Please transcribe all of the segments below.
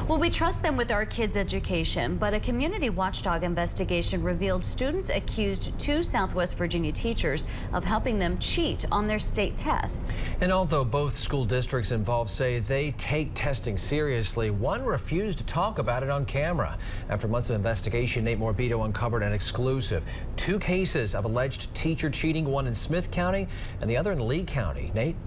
Well, we trust them with our kids' education, but a community watchdog investigation revealed students accused two Southwest Virginia teachers of helping them cheat on their state tests. And although both school districts involved say they take testing seriously, one refused to talk about it on camera. After months of investigation, Nate Morbido uncovered an exclusive. Two cases of alleged teacher cheating, one in Smith County and the other in Lee County. Nate?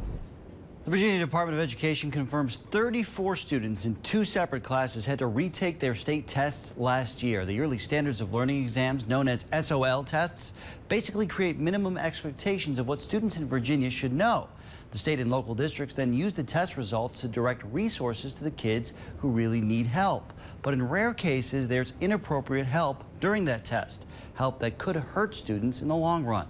The Virginia Department of Education confirms 34 students in two separate classes had to retake their state tests last year. The yearly standards of learning exams, known as SOL tests, basically create minimum expectations of what students in Virginia should know. The state and local districts then use the test results to direct resources to the kids who really need help. But in rare cases, there's inappropriate help during that test, help that could hurt students in the long run.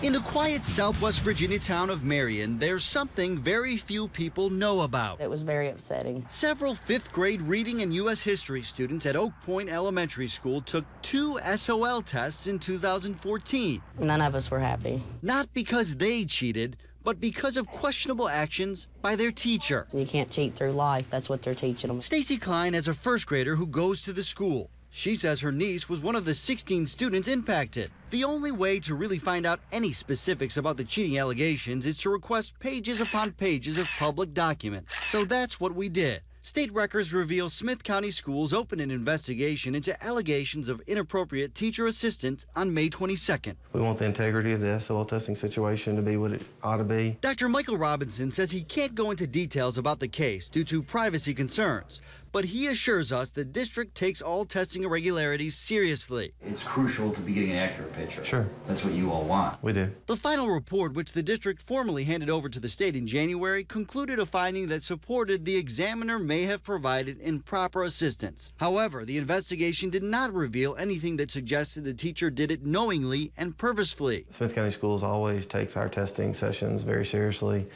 In the quiet Southwest Virginia town of Marion, there's something very few people know about. It was very upsetting. Several fifth grade reading and U.S. history students at Oak Point Elementary School took two SOL tests in 2014. None of us were happy. Not because they cheated, but because of questionable actions by their teacher. You can't cheat through life. That's what they're teaching them. Stacy Klein has a first grader who goes to the school. She says her niece was one of the 16 students impacted. The only way to really find out any specifics about the cheating allegations is to request pages upon pages of public documents. So that's what we did. State records reveal Smith County Schools opened an investigation into allegations of inappropriate teacher assistance on May 22nd. We want the integrity of the SOL testing situation to be what it ought to be. Dr. Michael Robinson says he can't go into details about the case due to privacy concerns, but he assures us the district takes all testing irregularities seriously. It's crucial to be getting an accurate picture. Sure. That's what you all want. We do. The final report, which the district formally handed over to the state in January, concluded a finding that supported the examiner may have provided improper assistance. However, the investigation did not reveal anything that suggested the teacher did it knowingly and purposefully. Smith County Schools always takes our testing sessions very seriously.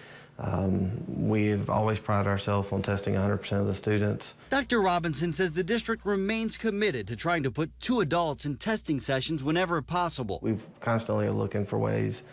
We've always prided ourselves on testing 100% of the students. Dr. Robinson says the district remains committed to trying to put two adults in testing sessions whenever possible. We constantly are looking for ways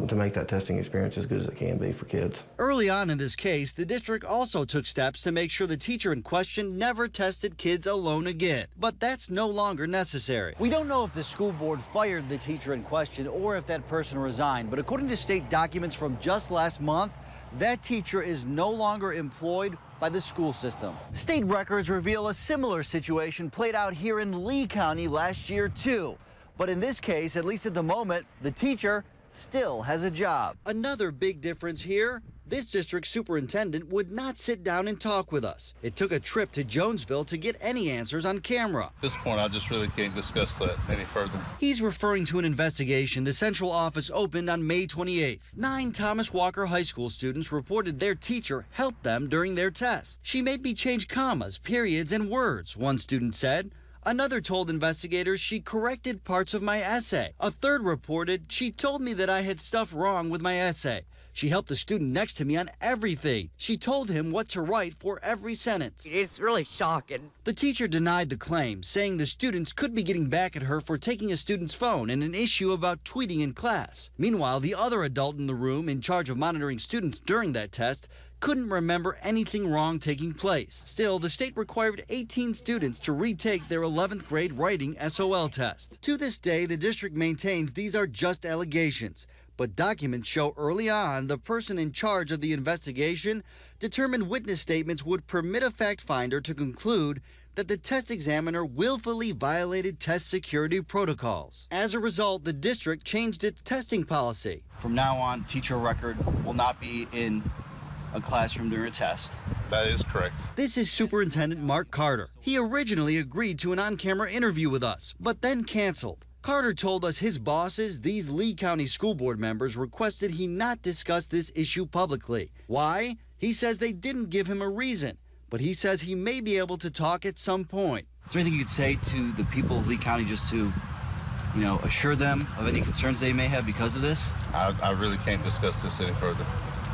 to make that testing experience as good as it can be for kids. Early on in this case, the district also took steps to make sure the teacher in question never tested kids alone again. But that's no longer necessary. We don't know if the school board fired the teacher in question or if that person resigned, but according to state documents from just last month, that teacher is no longer employed by the school system. State records reveal a similar situation played out here in Lee County last year, too. But in this case, at least at the moment, the teacher still has a job. Another big difference here, this district superintendent would not sit down and talk with us. It took a trip to Jonesville to get any answers on camera. At this point, I just really can't discuss that any further. He's referring to an investigation the central office opened on May 28th. 9 Thomas Walker High School students reported their teacher helped them during their test. She made me change commas, periods, and words, one student said. Another told investigators she corrected parts of my essay. A third reported she told me that I had stuff wrong with my essay. She helped the student next to me on everything. She told him what to write for every sentence. It's really shocking. The teacher denied the claim, saying the students could be getting back at her for taking a student's phone and an issue about tweeting in class. Meanwhile, the other adult in the room in charge of monitoring students during that test couldn't remember anything wrong taking place. Still, the state required 18 students to retake their 11th grade writing SOL test. To this day, the district maintains these are just allegations, but documents show early on the person in charge of the investigation determined witness statements would permit a fact finder to conclude that the test examiner willfully violated test security protocols. As a result, the district changed its testing policy. From now on, teacher record will not be in a classroom during a test. That is correct. This is Superintendent Mark Carter. He originally agreed to an on-camera interview with us, but then canceled. Carter told us his bosses, these Lee County School Board members, requested he not discuss this issue publicly. Why? He says they didn't give him a reason, but he says he may be able to talk at some point. Is there anything you'd say to the people of Lee County just to, assure them of any concerns they may have because of this? I really can't discuss this any further.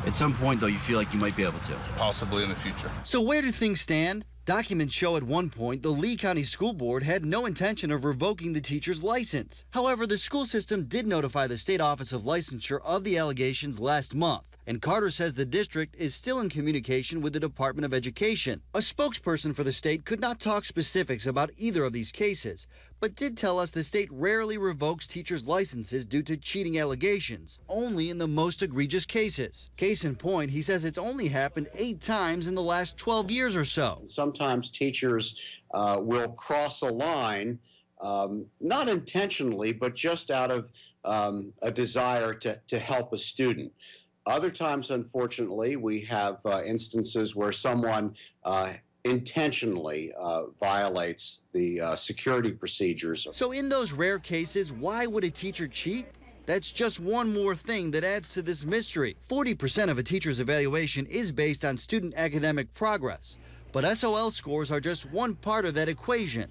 At some point, though, you feel like you might be able to. Possibly in the future. So where do things stand? Documents show at one point the Lee County School Board had no intention of revoking the teacher's license. However, the school system did notify the State Office of Licensure of the allegations last month. And Carter says the district is still in communication with the Department of Education. A spokesperson for the state could not talk specifics about either of these cases, but did tell us the state rarely revokes teachers' licenses due to cheating allegations, only in the most egregious cases. Case in point, he says it's only happened 8 times in the last 12 years or so. Sometimes teachers will cross a line, not intentionally, but just out of a desire to help a student. Other times, unfortunately, we have instances where someone intentionally violates the security procedures. So in those rare cases, why would a teacher cheat? That's just one more thing that adds to this mystery. 40% of a teacher's evaluation is based on student academic progress, but SOL scores are just one part of that equation.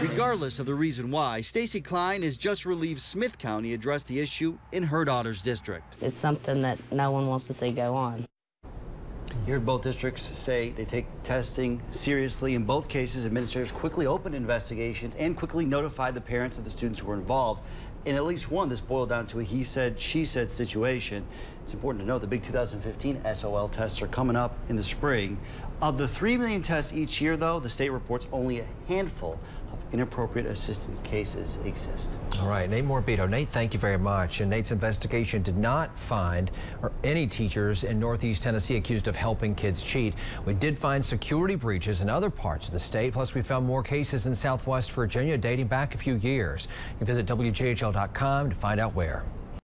Regardless of the reason why, Stacy Klein has just relieved Smith County address the issue in her daughter's district. It's something that no one wants to see go on. You heard both districts say they take testing seriously. In both cases, administrators quickly opened investigations and quickly notified the parents of the students who were involved. In at least one, this boiled down to a he said, she said situation. It's important to note the big 2015 SOL tests are coming up in the spring. Of the 3 million tests each year, though, the state reports only a handful of inappropriate assistance cases exist. All right, Nate Morbido. Nate, thank you very much. And Nate's investigation did not find any teachers in Northeast Tennessee accused of helping kids cheat. We did find security breaches in other parts of the state. Plus, we found more cases in Southwest Virginia dating back a few years. You can visit WJHL.com to find out where.